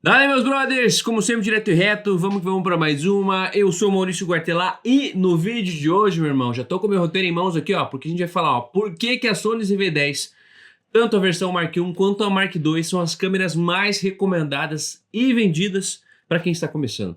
Daí, meus brothers, como sempre, direto e reto, vamos que vamos para mais uma. Eu sou o Maurício Guartelar e no vídeo de hoje, meu irmão, já tô com o meu roteiro em mãos aqui, ó, porque a gente vai falar, ó, por que que a Sony ZV-10, tanto a versão Mark I quanto a Mark II, são as câmeras mais recomendadas e vendidas para quem está começando.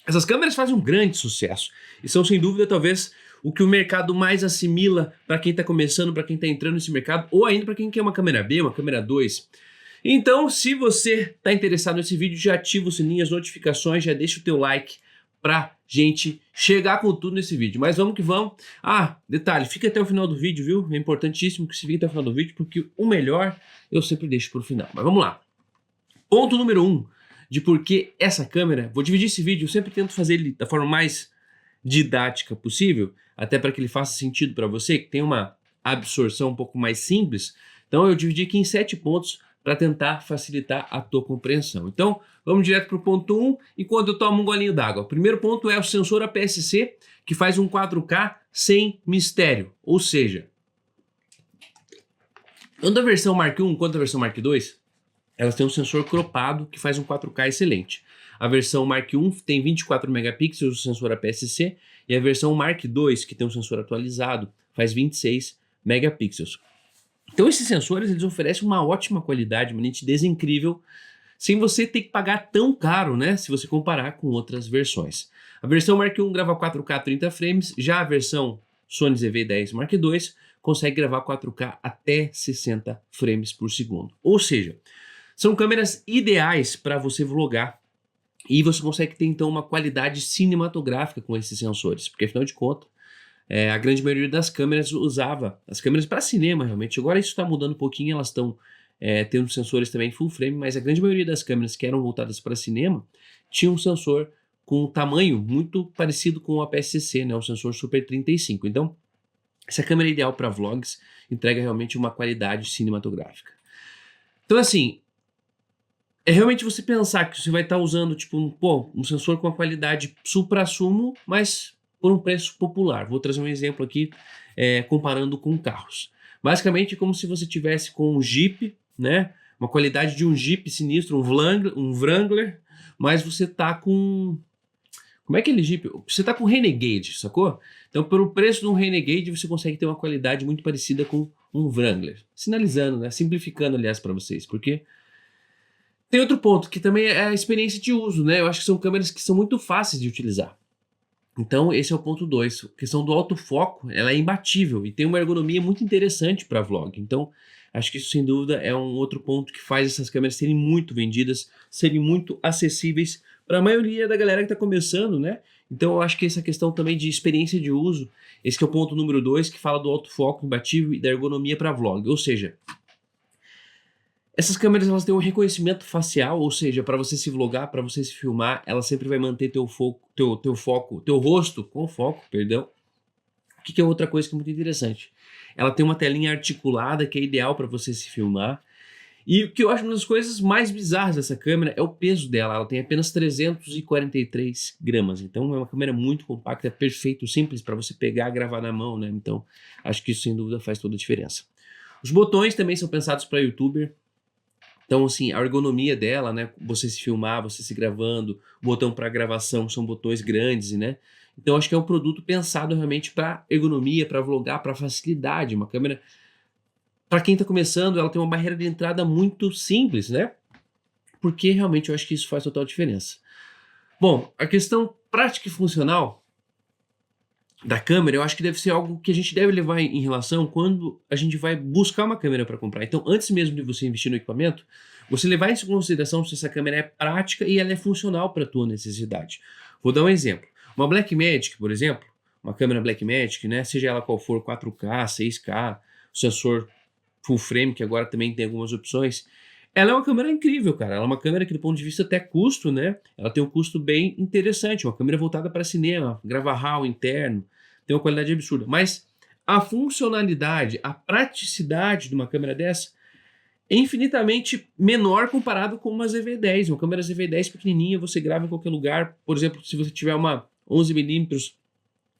Essas câmeras fazem um grande sucesso e são, sem dúvida, talvez o que o mercado mais assimila para quem está começando, para quem está entrando nesse mercado, ou ainda para quem quer uma câmera B, uma câmera 2. Então, se você está interessado nesse vídeo, já ativa o sininho, as notificações, já deixa o teu like pra gente chegar com tudo nesse vídeo. Mas vamos que vamos. Ah, detalhe, fica até o final do vídeo, viu? É importantíssimo que você fique até o final do vídeo, porque o melhor eu sempre deixo pro final. Mas vamos lá. Ponto número 1 de por que essa câmera, vou dividir esse vídeo, eu sempre tento fazer ele da forma mais didática possível, até para que ele faça sentido para você, que tem uma absorção um pouco mais simples. Então eu dividi aqui em 7 pontos para tentar facilitar a tua compreensão. Então, vamos direto para o ponto 1, enquanto eu tomo um golinho d'água. O primeiro ponto é o sensor APS-C, que faz um 4K sem mistério. Ou seja, tanto a versão Mark I quanto a versão Mark II, elas têm um sensor cropado que faz um 4K excelente. A versão Mark I tem 24 megapixels, o sensor APS-C, e a versão Mark II, que tem um sensor atualizado, faz 26 megapixels. Então esses sensores eles oferecem uma ótima qualidade, uma nitidez incrível, sem você ter que pagar tão caro, né, se você comparar com outras versões. A versão Mark I grava 4K 30 frames, já a versão Sony ZV-10 Mark II consegue gravar 4K até 60 frames por segundo. Ou seja, são câmeras ideais para você vlogar e você consegue ter então uma qualidade cinematográfica com esses sensores, porque afinal de contas, a grande maioria das câmeras usava as câmeras para cinema realmente. Agora isso está mudando um pouquinho, elas estão tendo sensores também full frame, mas a grande maioria das câmeras que eram voltadas para cinema tinha um sensor com um tamanho muito parecido com o APS-C, né, um sensor Super 35. Então, essa câmera é ideal para vlogs, entrega realmente uma qualidade cinematográfica. Então assim, é realmente você pensar que você vai estar usando tipo um sensor com uma qualidade supra-sumo, mas por um preço popular. Vou trazer um exemplo aqui comparando com carros. Basicamente é como se você tivesse com um Jeep, né? Uma qualidade de um Jeep sinistro, um Wrangler, mas você tá com... Como é aquele Jeep? Você tá com Renegade, sacou? Então pelo preço de um Renegade você consegue ter uma qualidade muito parecida com um Wrangler. Sinalizando, né? Simplificando aliás para vocês, porque... Tem outro ponto que também é a experiência de uso, né? Eu acho que são câmeras que são muito fáceis de utilizar. Então esse é o ponto 2. A questão do autofoco, ela é imbatível e tem uma ergonomia muito interessante para vlog. Então acho que isso sem dúvida é um outro ponto que faz essas câmeras serem muito vendidas, serem muito acessíveis para a maioria da galera que está começando, né? Então eu acho que essa questão também de experiência de uso, esse que é o ponto número 2, que fala do autofoco imbatível e da ergonomia para vlog. Ou seja, essas câmeras elas têm um reconhecimento facial, ou seja, para você se vlogar, para você se filmar, ela sempre vai manter teu foco, teu rosto com foco, perdão. O que é outra coisa que é muito interessante? Ela tem uma telinha articulada que é ideal para você se filmar. E o que eu acho uma das coisas mais bizarras dessa câmera é o peso dela. Ela tem apenas 343 gramas. Então é uma câmera muito compacta, perfeito, simples para você pegar e gravar na mão, né? Então acho que isso sem dúvida faz toda a diferença. Os botões também são pensados para youtuber. Então, assim, a ergonomia dela, né? Você se filmar, você se gravando, o botão para gravação são botões grandes, né? Então, acho que é um produto pensado realmente para ergonomia, para vlogar, para facilidade. Uma câmera, para quem está começando, ela tem uma barreira de entrada muito simples, né? Porque realmente eu acho que isso faz total diferença. Bom, a questão prática e funcional da câmera, eu acho que deve ser algo que a gente deve levar em relação quando a gente vai buscar uma câmera para comprar. Então, antes mesmo de você investir no equipamento, você levar em consideração se essa câmera é prática e ela é funcional para a tua necessidade. Vou dar um exemplo. Uma Blackmagic, por exemplo, uma câmera Blackmagic, né, seja ela qual for, 4K, 6K, o sensor full frame, que agora também tem algumas opções, ela é uma câmera incrível, cara. Ela é uma câmera que, do ponto de vista até custo, né, ela tem um custo bem interessante, uma câmera voltada para cinema, grava RAW interno, tem uma qualidade absurda, mas a funcionalidade, a praticidade de uma câmera dessa é infinitamente menor comparado com uma ZV-10. Uma câmera ZV-10 pequenininha, você grava em qualquer lugar. Por exemplo, se você tiver uma 11mm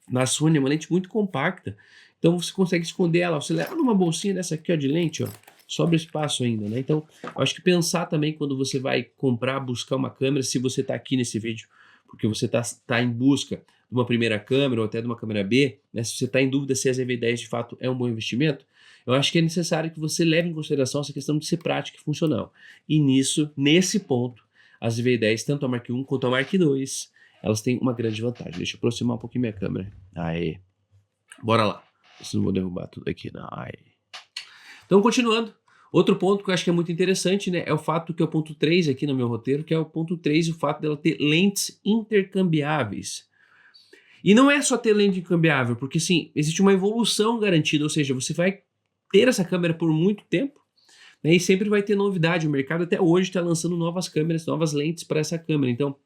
na Sony, é uma lente muito compacta, então você consegue esconder ela. Você leva numa bolsinha dessa aqui, ó, de lente, ó, sobra espaço ainda, né? Então, eu acho que pensar também quando você vai comprar, buscar uma câmera, se você está aqui nesse vídeo, porque você tá em busca de uma primeira câmera ou até de uma câmera B, né? Se você está em dúvida se a ZV-10 de fato é um bom investimento, eu acho que é necessário que você leve em consideração essa questão de ser prática e funcional. E nesse ponto, a ZV-10, tanto a Mark I quanto a Mark II, elas têm uma grande vantagem. Deixa eu aproximar um pouquinho minha câmera. Aê. Bora lá. Se não vou derrubar tudo aqui, não. Aê. Então, continuando. Outro ponto que eu acho que é muito interessante, né, é o fato que é o ponto 3 aqui no meu roteiro, que é o ponto 3, o fato dela ter lentes intercambiáveis. E não é só ter lente intercambiável, porque sim, existe uma evolução garantida, ou seja, você vai ter essa câmera por muito tempo, né, e sempre vai ter novidade. O mercado até hoje está lançando novas câmeras, novas lentes para essa câmera. Então,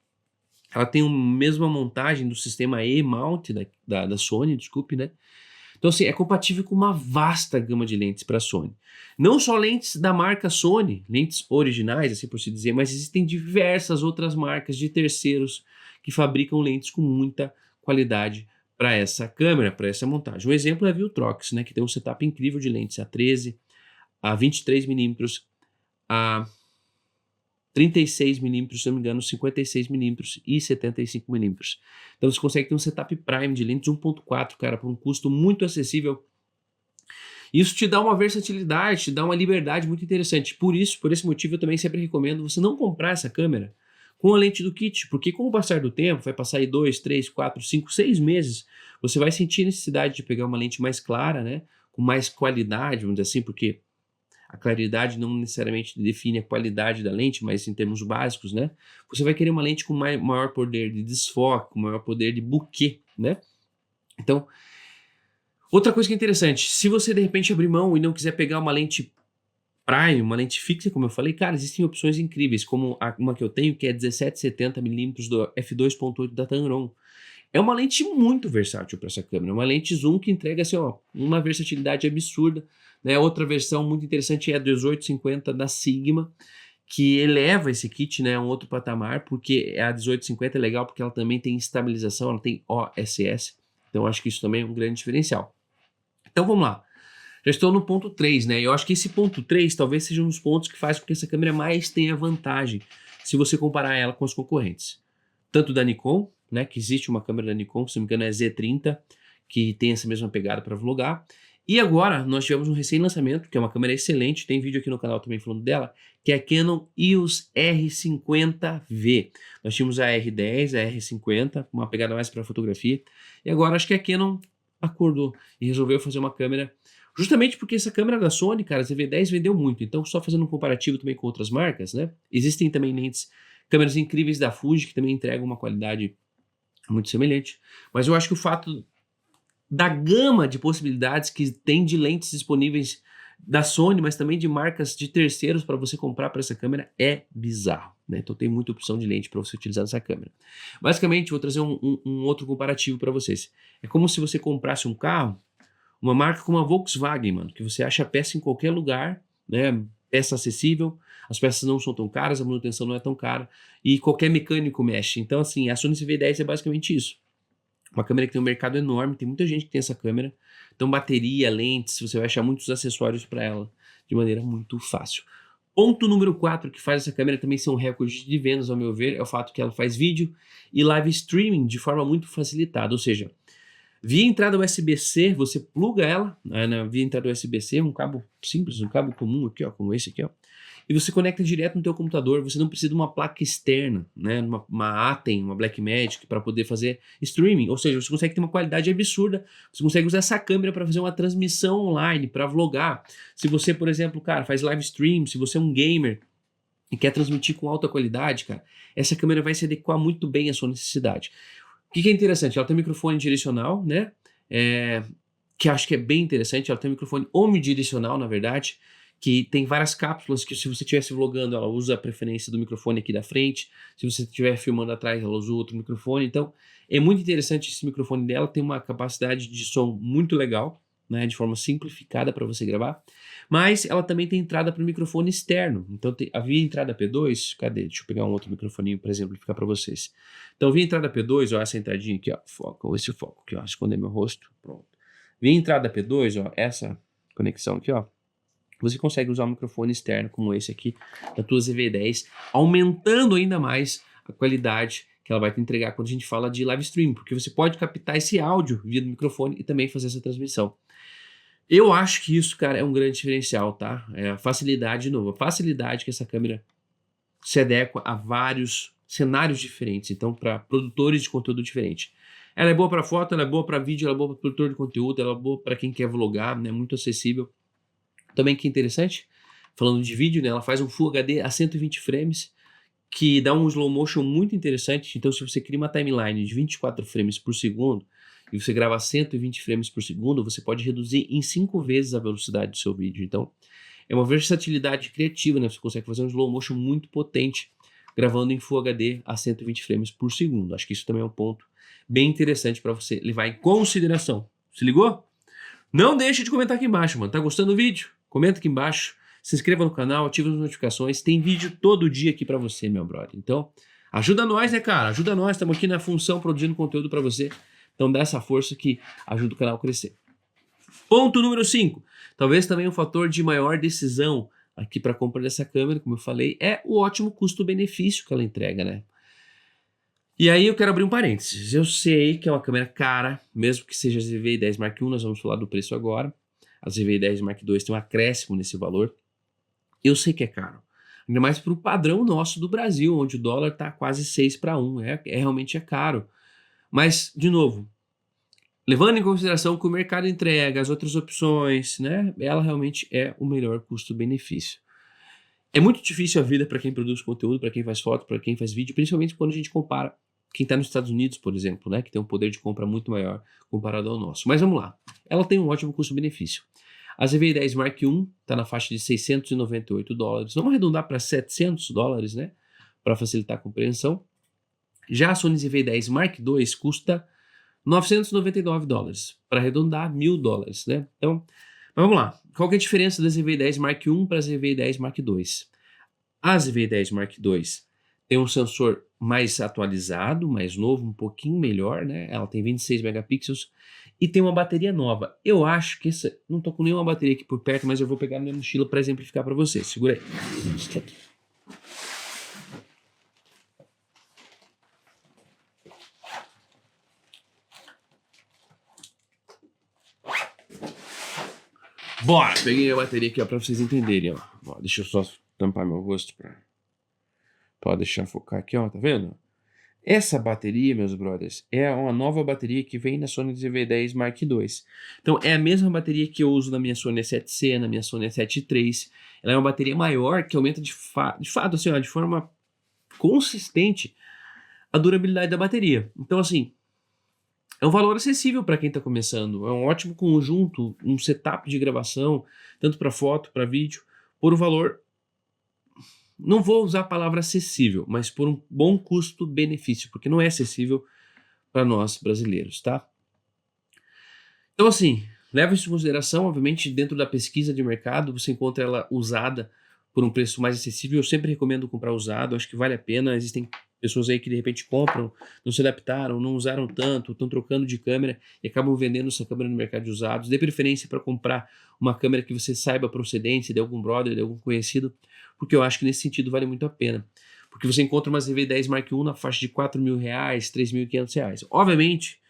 ela tem a mesma montagem do sistema E-mount da Sony, desculpe, né? Então, assim, é compatível com uma vasta gama de lentes para a Sony. Não só lentes da marca Sony, lentes originais, assim por se dizer, mas existem diversas outras marcas de terceiros que fabricam lentes com muita qualidade para essa câmera, para essa montagem. Um exemplo é a Viltrox, né, que tem um setup incrível de lentes a 13, a 23mm, a 36mm, se não me engano, 56mm e 75mm. Então você consegue ter um setup prime de lentes 1.4, cara, por um custo muito acessível. Isso te dá uma versatilidade, te dá uma liberdade muito interessante. Por esse motivo, eu também sempre recomendo você não comprar essa câmera com a lente do kit, porque com o passar do tempo, vai passar aí 2, 3, 4, 5, 6 meses, você vai sentir necessidade de pegar uma lente mais clara, né, com mais qualidade, vamos dizer assim, porque a claridade não necessariamente define a qualidade da lente, mas em termos básicos, né? Você vai querer uma lente com maior poder de desfoque, com maior poder de bokeh, né? Então, outra coisa que é interessante, se você de repente abrir mão e não quiser pegar uma lente prime, uma lente fixa, como eu falei, cara, existem opções incríveis, como uma que eu tenho, que é 17-70mm do f2.8 da Tamron. É uma lente muito versátil para essa câmera, uma lente zoom que entrega assim, ó, uma versatilidade absurda, né? Outra versão muito interessante é a 1850 da Sigma, que eleva esse kit, né, a um outro patamar, porque a 1850 é legal porque ela também tem estabilização, ela tem OSS, então acho que isso também é um grande diferencial. Então vamos lá, já estou no ponto 3, né, eu acho que esse ponto 3 talvez seja um dos pontos que faz com que essa câmera mais tenha vantagem, se você comparar ela com os concorrentes, tanto da Nikon, né, que existe uma câmera da Nikon, se não me engano é a Z30, que tem essa mesma pegada para vlogar. E agora nós tivemos um recém-lançamento, que é uma câmera excelente, tem vídeo aqui no canal também falando dela, que é a Canon EOS R50V. Nós tínhamos a R10, a R50, uma pegada mais para fotografia, e agora acho que a Canon acordou e resolveu fazer uma câmera, justamente porque essa câmera da Sony, cara, a ZV-10 vendeu muito, então só fazendo um comparativo também com outras marcas, né? Existem também lentes, câmeras incríveis da Fuji, que também entregam uma qualidade muito semelhante, mas eu acho que o fato da gama de possibilidades que tem de lentes disponíveis da Sony, mas também de marcas de terceiros para você comprar para essa câmera é bizarro, né? Então tem muita opção de lente para você utilizar nessa câmera. Basicamente, vou trazer um outro comparativo para vocês. É como se você comprasse um carro, uma marca como a Volkswagen, mano, que você acha peça em qualquer lugar, né? Peça acessível, as peças não são tão caras, a manutenção não é tão cara e qualquer mecânico mexe. Então, assim, a Sony CV10 é basicamente isso. Uma câmera que tem um mercado enorme, tem muita gente que tem essa câmera. Então, bateria, lentes, você vai achar muitos acessórios para ela de maneira muito fácil. Ponto número 4 que faz essa câmera também ser um recorde de vendas, ao meu ver, é o fato que ela faz vídeo e live streaming de forma muito facilitada. Ou seja, via entrada USB-C, você pluga ela, via entrada USB-C, um cabo simples, um cabo comum aqui, ó, como esse aqui, ó, e você conecta direto no teu computador, você não precisa de uma placa externa, né, uma Atem, uma Blackmagic para poder fazer streaming, ou seja, você consegue ter uma qualidade absurda, você consegue usar essa câmera para fazer uma transmissão online, para vlogar. Se você, por exemplo, cara, faz live stream, se você é um gamer e quer transmitir com alta qualidade, cara, essa câmera vai se adequar muito bem à sua necessidade. O que é interessante? Ela tem um microfone direcional, né? Que acho que é bem interessante. Ela tem um microfone omnidirecional, na verdade, que tem várias cápsulas que, se você estivesse vlogando, ela usa a preferência do microfone aqui da frente. Se você estiver filmando atrás, ela usa outro microfone. Então, é muito interessante esse microfone dela. Tem uma capacidade de som muito legal, né? De forma simplificada para você gravar. Mas ela também tem entrada para o microfone externo. Então, havia entrada P2. Cadê? Deixa eu pegar um outro microfoninho para exemplificar para vocês. Então, via entrada P2, ó, essa entradinha aqui, ó, foco, esse foco aqui, ó, esconder meu rosto, pronto. Via entrada P2, ó, essa conexão aqui, ó, você consegue usar um microfone externo como esse aqui da tua ZV-10, aumentando ainda mais a qualidade que ela vai te entregar quando a gente fala de live stream, porque você pode captar esse áudio via do microfone e também fazer essa transmissão. Eu acho que isso, cara, é um grande diferencial, tá? É a facilidade, de novo, a facilidade que essa câmera se adequa a vários cenários diferentes, então para produtores de conteúdo diferente. Ela é boa para foto, ela é boa para vídeo, ela é boa para produtor de conteúdo, ela é boa para quem quer vlogar, né? Muito acessível. Também que é interessante, falando de vídeo, né? Ela faz um Full HD a 120 frames, que dá um slow motion muito interessante. Então, se você cria uma timeline de 24 frames por segundo e você grava 120 frames por segundo, você pode reduzir em 5 vezes a velocidade do seu vídeo. Então, é uma versatilidade criativa, né? Você consegue fazer um slow motion muito potente gravando em Full HD a 120 frames por segundo. Acho que isso também é um ponto bem interessante para você levar em consideração. Se ligou? Não deixe de comentar aqui embaixo, mano. Tá gostando do vídeo? Comenta aqui embaixo. Se inscreva no canal, ative as notificações. Tem vídeo todo dia aqui para você, meu brother. Então, ajuda nós, né, cara? Ajuda nós. Estamos aqui na função produzindo conteúdo para você. Então, dá essa força que ajuda o canal a crescer. Ponto número 5. Talvez também um fator de maior decisão aqui para a compra dessa câmera, como eu falei, é o ótimo custo-benefício que ela entrega, né? E aí eu quero abrir um parênteses. Eu sei que é uma câmera cara, mesmo que seja a ZV-10 Mark I, nós vamos falar do preço agora. A ZV-10 Mark II tem um acréscimo nesse valor. Eu sei que é caro. Ainda mais para o padrão nosso do Brasil, onde o dólar está quase 6 para 1. Realmente é caro. Mas, de novo, levando em consideração que o mercado entrega, as outras opções, né? Ela realmente é o melhor custo-benefício. É muito difícil a vida para quem produz conteúdo, para quem faz foto, para quem faz vídeo, principalmente quando a gente compara quem está nos Estados Unidos, por exemplo, né? Que tem um poder de compra muito maior comparado ao nosso. Mas vamos lá. Ela tem um ótimo custo-benefício. A ZV-10 Mark I está na faixa de $698. Vamos arredondar para $700, né? Para facilitar a compreensão. Já a Sony ZV-10 Mark II custa $999, para arredondar $1.000, né? Então, mas vamos lá. Qual que é a diferença da ZV-10 Mark I para a ZV-10 Mark II? A ZV-10 Mark II tem um sensor mais atualizado, mais novo, um pouquinho melhor, né? Ela tem 26 megapixels e tem uma bateria nova. Eu acho que essa... Não tô com nenhuma bateria aqui por perto, mas eu vou pegar na minha mochila para exemplificar para você. Segura aí. Bora! Peguei a bateria aqui, ó, pra vocês entenderem, ó. Deixa eu só tampar meu rosto pra deixar focar aqui, ó, tá vendo? Essa bateria, meus brothers, é uma nova bateria que vem na Sony ZV-10 Mark II. Então, é a mesma bateria que eu uso na minha Sony A7C, na minha Sony A7 III. Ela é uma bateria maior que aumenta de fato, assim, ó, de forma consistente a durabilidade da bateria. Então, assim, é um valor acessível para quem está começando. É um ótimo conjunto, um setup de gravação, tanto para foto, para vídeo, por um valor... Não vou usar a palavra acessível, mas por um bom custo-benefício, porque não é acessível para nós brasileiros, tá? Então, assim, leva isso em consideração. Obviamente, dentro da pesquisa de mercado, você encontra ela usada por um preço mais acessível. Eu sempre recomendo comprar usado, acho que vale a pena. Existem pessoas aí que de repente compram, não se adaptaram, não usaram tanto, estão trocando de câmera e acabam vendendo essa câmera no mercado de usados. Dê preferência para comprar uma câmera que você saiba a procedência de algum brother, de algum conhecido, porque eu acho que nesse sentido vale muito a pena. Porque você encontra uma ZV-10 Mark I na faixa de R$4.000, R$3.500. Obviamente,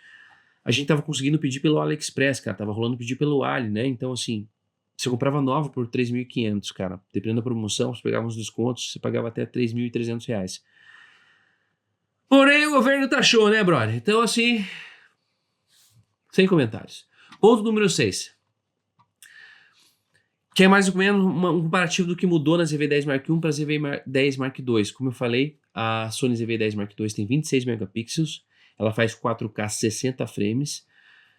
a gente tava conseguindo pedir pelo AliExpress, cara, tava rolando pedir pelo Ali, né? Então, assim, você comprava nova por R$3.500, cara. Dependendo da promoção, você pegava uns descontos, você pagava até R$3.300. Porém, o governo taxou, né, brother? Então, assim, sem comentários. Ponto número 6. Que é mais ou menos um comparativo do que mudou na ZV-10 Mark I para a ZV-10 Mark II. Como eu falei, a Sony ZV-10 Mark II tem 26 megapixels, ela faz 4K 60 frames.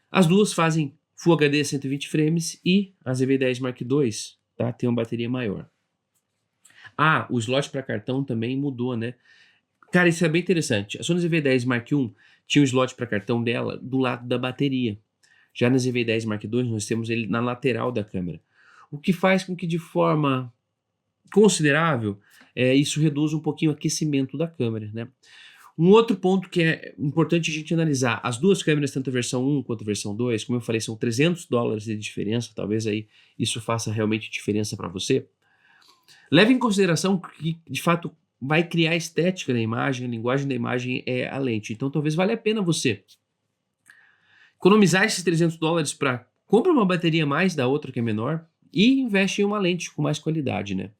As duas fazem Full HD 120 frames e a ZV-10 Mark II, tá, tem uma bateria maior. Ah, o slot para cartão também mudou, né? Cara, isso é bem interessante. A Sony ZV-10 Mark I tinha um slot para cartão dela do lado da bateria. Já na ZV-10 Mark II, nós temos ele na lateral da câmera. O que faz com que, de forma considerável, isso reduza um pouquinho o aquecimento da câmera, né? Um outro ponto que é importante a gente analisar, as duas câmeras, tanto a versão 1 quanto a versão 2, como eu falei, são $300 de diferença, talvez aí isso faça realmente diferença para você. Leve em consideração que, de fato, vai criar a estética da imagem, a linguagem da imagem é a lente. Então, talvez valha a pena você economizar esses $300 para comprar uma bateria mais da outra que é menor e investe em uma lente com mais qualidade, né?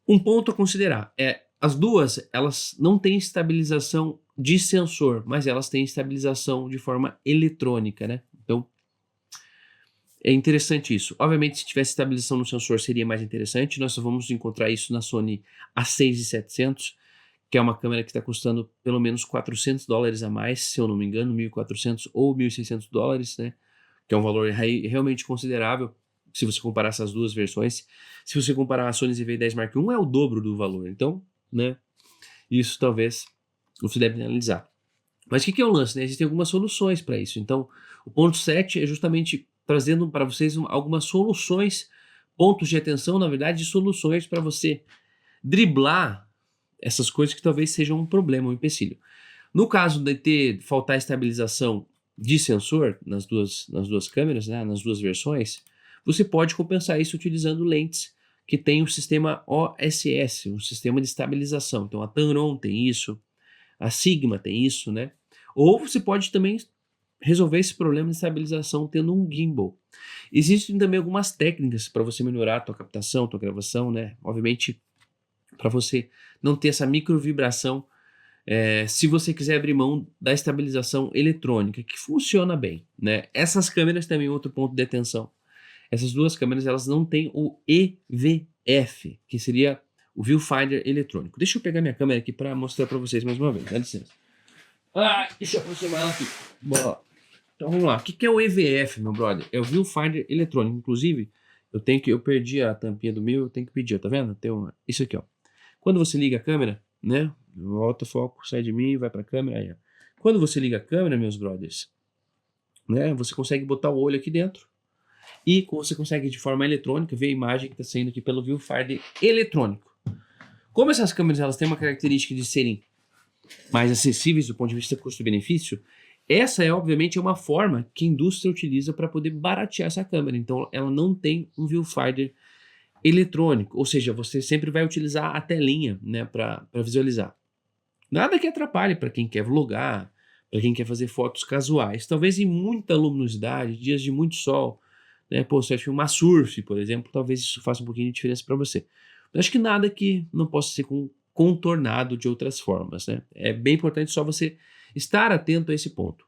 Um ponto a considerar é as duas, elas não têm estabilização de sensor, mas elas têm estabilização de forma eletrônica, né? Então, é interessante isso. Obviamente, se tivesse estabilização no sensor, seria mais interessante. Nós só vamos encontrar isso na Sony A6700, que é uma câmera que está custando pelo menos $400 a mais, se eu não me engano, 1.400 ou $1.600, né? Que é um valor realmente considerável se você comparar essas duas versões. Se você comparar a Sony ZV-10 Mark I, é o dobro do valor. Então, né, isso talvez você deve analisar. Mas o que é o lance, né? Existem algumas soluções para isso. Então, o ponto 7 é justamente trazendo para vocês algumas soluções, pontos de atenção, na verdade, de soluções para você driblar essas coisas que talvez sejam um problema, um empecilho. No caso de faltar estabilização de sensor nas duas câmeras, né, nas duas versões, você pode compensar isso utilizando lentes que tem o sistema OSS, um sistema de estabilização. Então a Tamron tem isso, a Sigma tem isso, né? Ou você pode também resolver esse problema de estabilização tendo um gimbal. Existem também algumas técnicas para você melhorar a tua captação, tua gravação, né? Obviamente, para você não ter essa micro vibração, se você quiser abrir mão da estabilização eletrônica, que funciona bem, né? Essas câmeras também, outro ponto de atenção. Essas duas câmeras, elas não têm o EVF, que seria o Viewfinder eletrônico. Deixa eu pegar minha câmera aqui para mostrar para vocês mais uma vez, dá licença. Deixa eu aproximar ela aqui. Bom, então vamos lá. O que é o EVF, meu brother? É o Viewfinder eletrônico. Inclusive, eu perdi a tampinha do meu, eu tenho que pedir, tá vendo? Tem isso aqui, ó. Quando você liga a câmera, né? Volta o foco, sai de mim, vai para a câmera. Aí, ó. Quando você liga a câmera, meus brothers, né? Você consegue botar o olho aqui dentro e você consegue de forma eletrônica ver a imagem que está saindo aqui pelo Viewfinder eletrônico. Como essas câmeras elas têm uma característica de serem mais acessíveis do ponto de vista custo-benefício, essa é obviamente uma forma que a indústria utiliza para poder baratear essa câmera. Então ela não tem um Viewfinder eletrônico, ou seja, você sempre vai utilizar a telinha, né, para visualizar. Nada que atrapalhe para quem quer vlogar, para quem quer fazer fotos casuais. Talvez em muita luminosidade, dias de muito sol, né? Pô, você vai filmar surf, por exemplo, talvez isso faça um pouquinho de diferença para você. Mas acho que nada que não possa ser contornado de outras formas, né? É bem importante só você estar atento a esse ponto.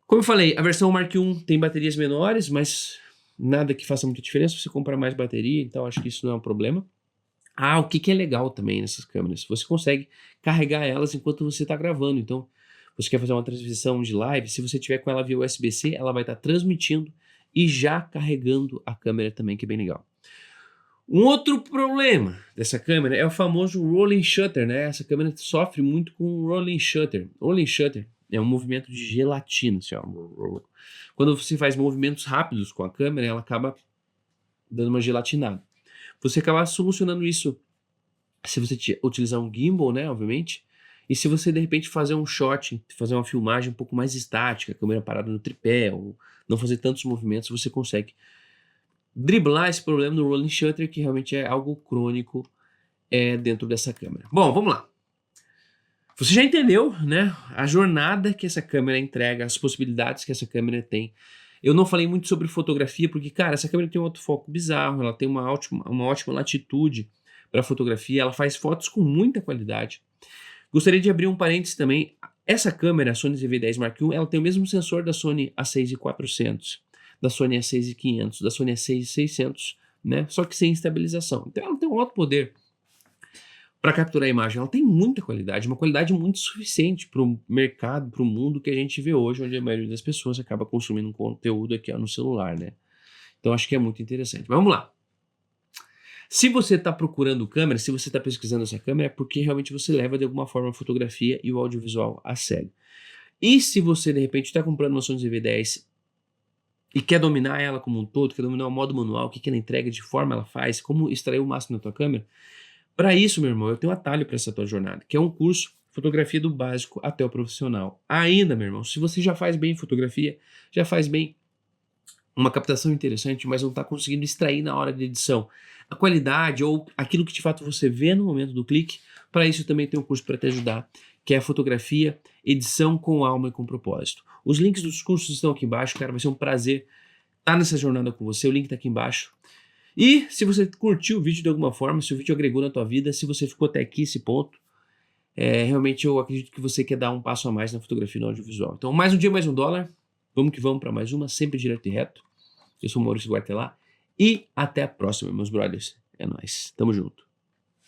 Como eu falei, a versão Mark I tem baterias menores, mas nada que faça muita diferença. Você comprar mais bateria, então acho que isso não é um problema. O que é legal também nessas câmeras? Você consegue carregar elas enquanto você está gravando. Então, você quer fazer uma transmissão de live, se você tiver com ela via USB-C, ela vai estar transmitindo e já carregando a câmera também, que é bem legal. Um outro problema dessa câmera é o famoso rolling shutter, né? Essa câmera sofre muito com o rolling shutter. Rolling shutter é um movimento de gelatina, assim, ó. Quando você faz movimentos rápidos com a câmera, ela acaba dando uma gelatinada. Você acaba solucionando isso se você utilizar um gimbal, né, obviamente, e se você de repente fazer um shot, fazer uma filmagem um pouco mais estática, a câmera parada no tripé, ou não fazer tantos movimentos, você consegue driblar esse problema do rolling shutter, que realmente é algo crônico dentro dessa câmera. Bom, vamos lá. Você já entendeu, né, a jornada que essa câmera entrega, as possibilidades que essa câmera tem. Eu não falei muito sobre fotografia, porque, cara, essa câmera tem um autofoco bizarro, ela tem uma ótima latitude para fotografia, ela faz fotos com muita qualidade. Gostaria de abrir um parênteses também. Essa câmera, a Sony ZV-10 Mark I, ela tem o mesmo sensor da Sony A6400, da Sony A6500, da Sony A6600, né? Só que sem estabilização. Então ela tem um alto poder para capturar a imagem. Ela tem muita qualidade, uma qualidade muito suficiente para o mercado, para o mundo que a gente vê hoje, onde a maioria das pessoas acaba consumindo um conteúdo aqui no celular, né? Então acho que é muito interessante. Mas vamos lá. Se você está procurando câmera, se você está pesquisando essa câmera, é porque realmente você leva de alguma forma a fotografia e o audiovisual a sério. E se você de repente está comprando uma Sony ZV-10 e quer dominar ela como um todo, quer dominar o modo manual, o que ela entrega, de forma ela faz, como extrair o máximo da tua câmera, para isso, meu irmão, eu tenho um atalho para essa tua jornada, que é um curso fotografia do básico até o profissional. Ainda, meu irmão, se você já faz bem fotografia, já faz bem uma captação interessante, mas não está conseguindo extrair na hora de edição a qualidade ou aquilo que de fato você vê no momento do clique, para isso também tem um curso para te ajudar, que é a fotografia, edição com alma e com propósito. Os links dos cursos estão aqui embaixo, cara, vai ser um prazer estar nessa jornada com você, o link está aqui embaixo. E se você curtiu o vídeo de alguma forma, se o vídeo agregou na tua vida, se você ficou até aqui esse ponto, realmente eu acredito que você quer dar um passo a mais na fotografia e no audiovisual. Então, mais um dia, mais um dólar. Vamos que vamos para mais uma, sempre direto e reto. Eu sou o Maurício Guartelá e até a próxima, meus brothers. É nóis. Tamo junto.